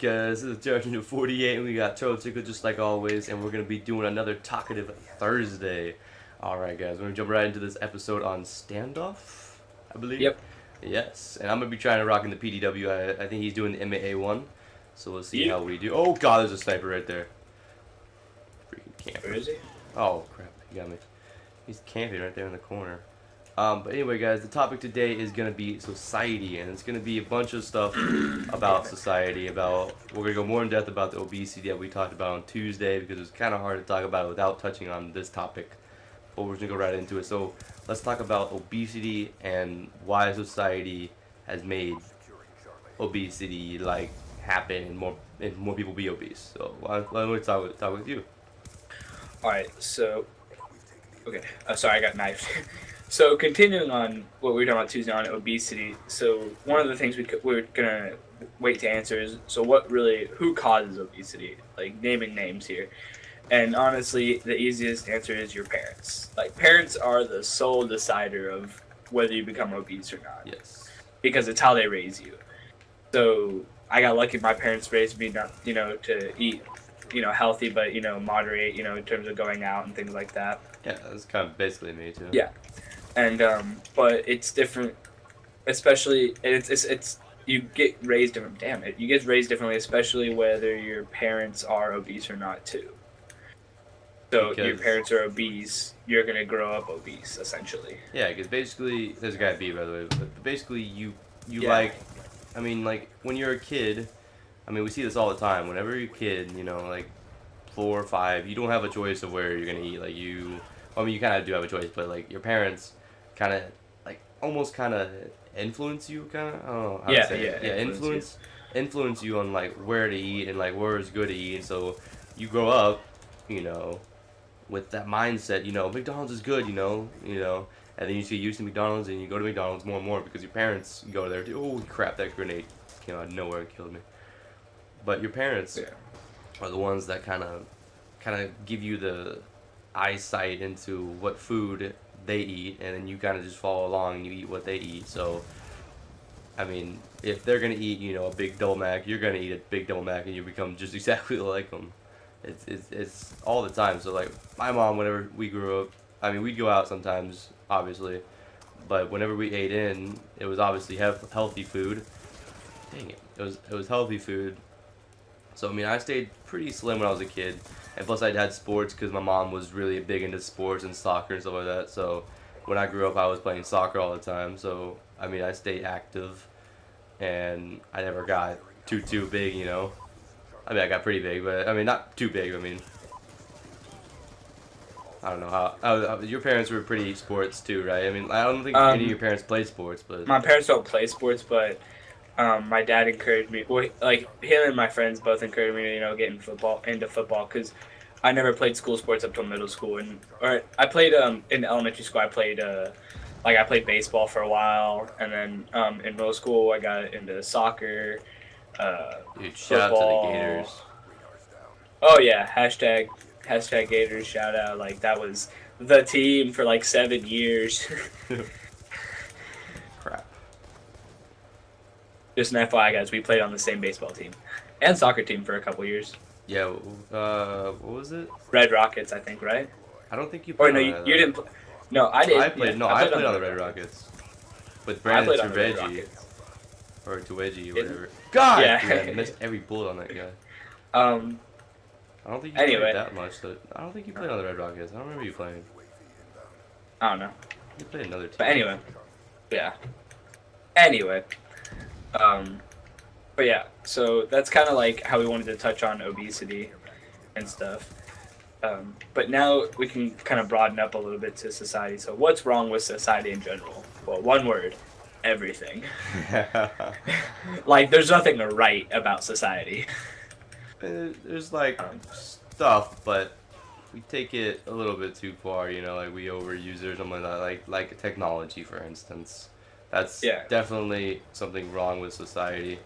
guys? This is Junction 48, and we got TurtleTickler just like always, and we're going to be doing another Talkative Thursday. Alright, guys, we're going to jump right into this episode on Standoff, I believe. Yep. Yes, and I'm going to be trying to rock in the PDW. I think he's doing the MAA 1, so we'll see how we do. Oh, God, there's a sniper right there. Freaking camper. Where is he? Oh, crap, he got me. He's camping right there in the corner. But anyway, guys, the topic today is going to be society, and it's going to be a bunch of stuff about society. We're going to go more in depth about the obesity that we talked about on Tuesday, because it's kind of hard to talk about it without touching on this topic. But we're going to go right into it. So let's talk about obesity and why society has made obesity happen and more people be obese. So why don't we talk with you? All right. So, okay. Sorry, I got knifed. So continuing on what we were talking about Tuesday on obesity. So one of the things we're gonna wait to answer is who causes obesity? Like naming names here. And honestly, the easiest answer is your parents. Like parents are the sole decider of whether you become obese or not. Yes. Because it's how they raise you. So I got lucky. My parents raised me not, to eat, healthy, but moderate, in terms of going out and things like that. Yeah, that's kind of basically me too. Yeah. And but it's different, especially it's you get raised different. Damn it, you get raised differently, especially whether your parents are obese or not too. So if your parents are obese, you're gonna grow up obese essentially. Yeah, because basically there's a guy B by the way, but basically you Yeah. when you're a kid, we see this all the time. Whenever you're a kid, 4 or 5, you don't have a choice of where you're gonna eat. You kind of do have a choice, but your parents kind of almost kind of influence you, kind of. I don't know how to say it. Yeah, influence you on where to eat and where it's good to eat. And so you grow up, with that mindset. McDonald's is good, and then you get used to McDonald's and you go to McDonald's more and more because your parents go there too. Oh crap! That grenade came out of nowhere and killed me. But your parents are the ones that kind of give you the eyesight into what food they eat, and then you kind of just follow along and you eat what they eat. So if they're gonna eat a big double mac, you're gonna eat a big double mac and you become just exactly like them. It's all the time. So my mom, whenever we grew up, we'd go out sometimes obviously, but whenever we ate in, it was obviously healthy food. Dang it, it was healthy food. So I stayed pretty slim when I was a kid. And plus, I had sports because my mom was really big into sports and soccer and stuff like that. So when I grew up, I was playing soccer all the time. So, I stayed active. And I never got too big, I got pretty big, but, not too big. I don't know how your parents were pretty sports too, right? I don't think any of your parents played sports, but... My parents don't play sports, but my dad encouraged me. Well, him and my friends both encouraged me to get into football because I never played school sports up till middle school, or I played in elementary school. I played I played baseball for a while, and then in middle school I got into soccer. Dude, shout out to the Gators. Oh yeah, hashtag Gators shout out. That was the team for 7 years. Crap. Just an FYI, guys, we played on the same baseball team and soccer team for a couple years. Yeah, what was it? Red Rockets, I think, right? I don't think you played. Or no, you didn't. No, I did. I played. No, I played on the Red Rockets with Brandon Tuveji or Tuveji or whatever. God, yeah, I missed every bullet on that guy. I don't think you played that much. I don't think you played on the Red Rockets. I don't remember you playing. I don't know. You played another team. But anyway, yeah. Anyway, but yeah. So that's kind of how we wanted to touch on obesity and stuff. But now we can kind of broaden up a little bit to society. So what's wrong with society in general? Well, one word: everything. There's nothing right about society. There's stuff, but we take it a little bit too far. We overuse it or something like that. Like technology, for instance. That's definitely something wrong with society.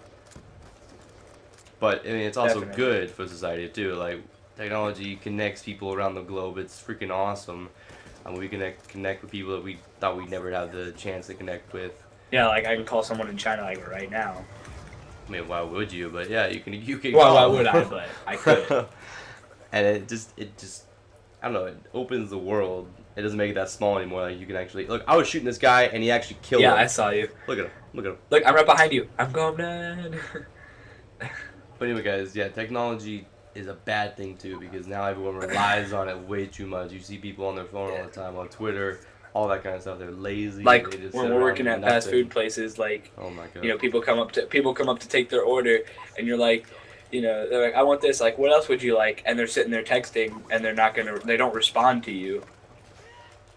But it's also good for society too. Technology connects people around the globe. It's freaking awesome. We connect with people that we thought we'd never have the chance to connect with. Yeah, I can call someone in China right now. I mean, why would you? But yeah, you can Well, why call. would I? But I could. And it just I don't know. It opens the world. It doesn't make it that small anymore. Like you can actually look. I was shooting this guy, and he actually killed Yeah, him. I saw you. Look at him. Look at him. Look, I'm right behind you. I'm going down. But anyway, guys, yeah, technology is a bad thing too because now everyone relies on it way too much. You see people on their phone all the time, on Twitter, all that kind of stuff. They're lazy. Like they just when sit we're around working and at do fast nothing. food places, like Oh my god. you know, people come up to take their order, and you're like, you know, they're like, I want this. Like, what else would you like? And they're sitting there texting, and they don't respond to you,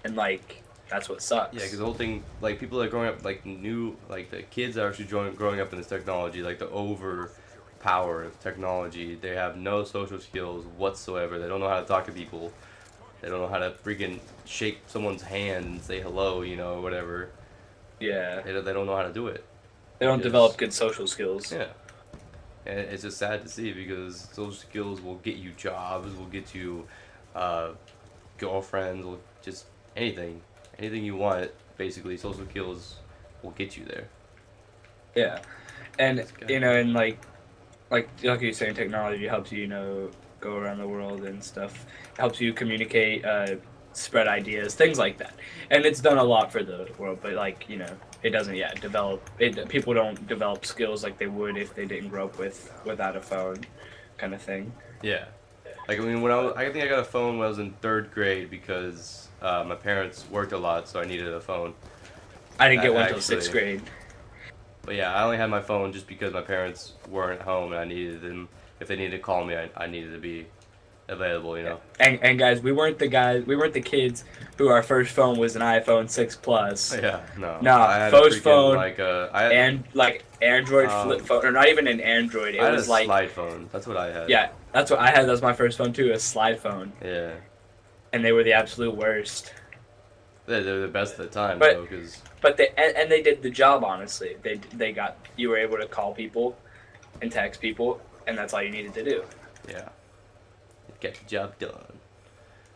and like that's what sucks. Yeah, because the whole thing, like people that are growing up, like new, like the kids that are actually growing up in this technology, like the overpower of technology, they have no social skills whatsoever. They don't know how to talk to people. They don't know how to freaking shake someone's hand and say hello, you know, or whatever. Yeah, They don't know how to do it. they don't Yes. develop good social skills. Yeah. And it's just sad to see because social skills will get you jobs, will get you girlfriends, will just anything. Anything you want, basically, social skills will get you there. Yeah, and That's good. you know, and like you're saying, technology helps you, you know, go around the world and stuff. Helps you communicate, spread ideas, things like that. And it's done a lot for the world, but like you know, it doesn't yet develop. People don't develop skills like they would if they didn't grow up without a phone, kind of thing. Yeah. Like, I mean, I think I got a phone when I was in 3rd grade because my parents worked a lot, so I needed a phone. I didn't get one Actually. until 6th grade. But yeah, I only had my phone just because my parents weren't home and I needed them. If they needed to call me, I needed to be available, you know? And guys, we weren't the kids who our first phone was an iPhone 6 Plus. Yeah, no. Nah, I had first a freaking, phone, like, I had, and like Android flip Um, phone, or not even an Android. It I had was a like slide phone. That's what I had. yeah, that's what I had. That was my first phone too, a slide phone, Yeah. and they were the absolute worst. They're the best at the time, But- though, because... But and they did the job honestly. You were able to call people, and text people, and that's all you needed to do. Yeah. Get the job done.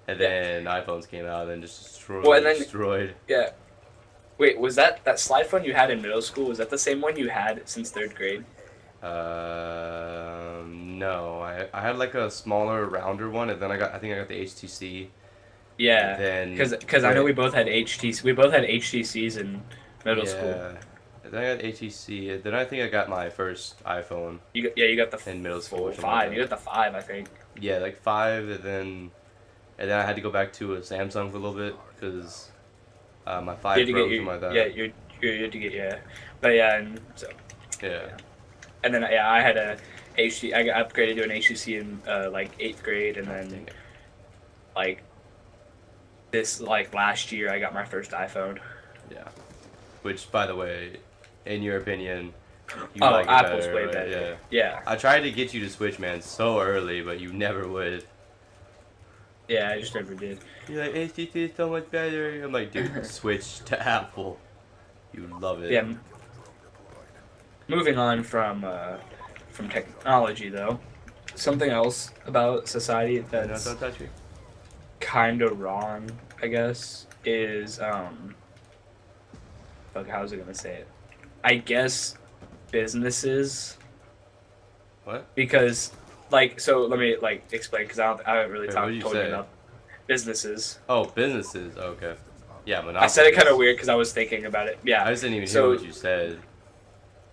And Yeah. then iPhones came out and just Well, and then- destroyed. Yeah. Wait, was that slide phone you had in middle school? Was that the same one you had since 3rd grade? No. I had like a smaller, rounder one, and then I think I got the HTC. Yeah. Then Because I know we both had HTC. We both had HTCs in middle school. And then I got HTC. And then I think I got my first iPhone You got the in middle school. full or something 5. like You that. got the 5, I think. Yeah, like 5, and then I had to go back to a Samsung for a little bit because my 5 You had to Pro get or something like that. yeah, you had to get but yeah, and so Yeah. and then yeah, I had a HTC. I got upgraded to an HTC in like 8th grade, and Dang then it. like this like last year I got my first iPhone. Yeah. Which, by the way, in your opinion, you Oh, like it Apple's better, way right? better. Yeah. Yeah, I tried to get you to switch, man, so early, but you never would. yeah, I just never did. You're like, HTC is so much better. I'm like, dude, switch to Apple. You love it. Yeah. Moving on from technology though, something else about society No, that's don't touch me. kind of wrong, I guess, is fuck, how's I gonna say it? I guess businesses, What? because like, so let me like explain, because I haven't really Wait, told what did you you say? enough. Businesses. Oh, businesses. Okay. Yeah, monopolies. I said it kind of weird because I was thinking about it. Yeah. I just didn't even So- hear what you said.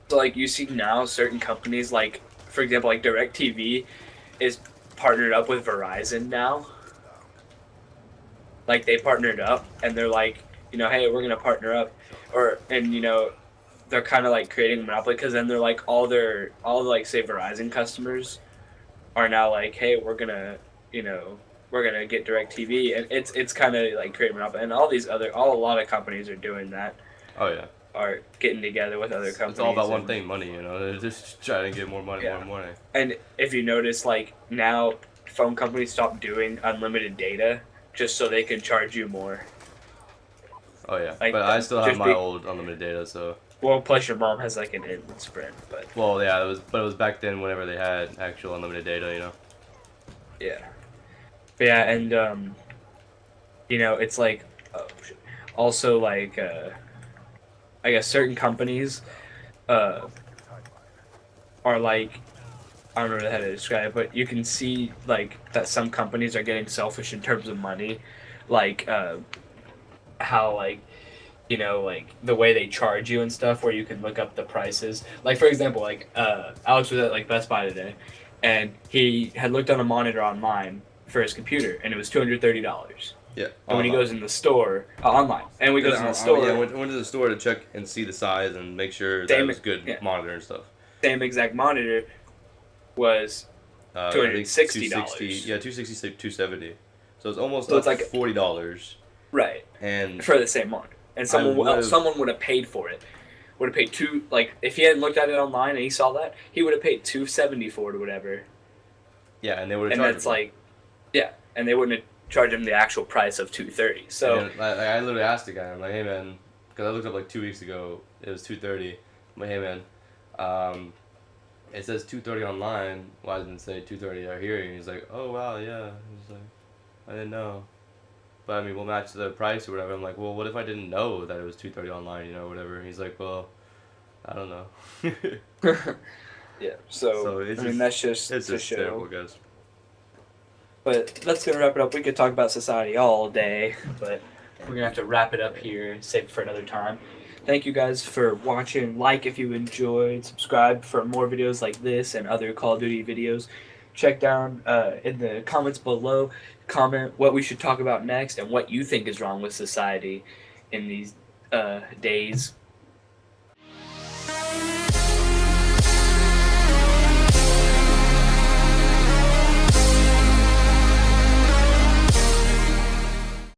So like you see now certain companies, like for example like DirecTV is partnered up with Verizon now. Like they partnered up and they're like, you know, hey, we're gonna partner up, and you know, they're kind of like creating a monopoly, because then they're like all like say Verizon customers are now like, hey, we're gonna get DirecTV, and it's kind of like creating a monopoly, and a lot of companies are doing that, Oh, yeah. are getting together with other companies. It's all about one and- thing, money, you know? They're just trying to get more money, Yeah. more money. And if you notice, like now, phone companies stop doing unlimited data just so they can charge you more. Oh, yeah. Like, but I still have just my be- old unlimited data, so... Well, plus your mom has like an instant Sprint, but Well, yeah, it was back then whenever they had actual unlimited data, you know? yeah, but yeah, and you know, it's like also like I guess certain companies are like, I don't know how to describe it, but you can see like that some companies are getting selfish in terms of money, like how like like the way they charge you and stuff, where you can look up the prices. Like for example, like Alex was at like Best Buy today, and he had looked on a monitor online for his computer, and it was $230. Yeah. And when he goes in the store, online, and when he goes in the store, yeah, went to the store to check and see the size and make sure that it was good monitor and stuff. Same exact monitor was $260. Yeah, 260, 270. So it's almost so it's like $40. Right. And for the same monitor, and someone would have paid for it. Would have paid if he hadn't looked at it online and he saw that, he would have paid $270 for it or whatever. Yeah, and they would have charged. And that's him. And they wouldn't have charged him the actual price of $230. So I literally asked the guy, I'm like, hey man, because I looked up like 2 weeks ago, it was $230. I'm like, hey man, it says $230 online. Why doesn't it say $230 out here? And he's like, oh wow, yeah. He's like, I didn't know. But I mean, we'll match the price or whatever. I'm like, well, what if I didn't know that it was $230 online, whatever. And he's like, well, I don't know. Yeah. So it's that's just it's to just show. terrible, guys. But that's gonna wrap it up. We could talk about society all day, but we're gonna have to wrap it up here. Save it for another time. Thank you guys for watching. Like if you enjoyed. Subscribe for more videos like this and other Call of Duty videos. Check down in the comments below. Comment what we should talk about next and what you think is wrong with society in these days.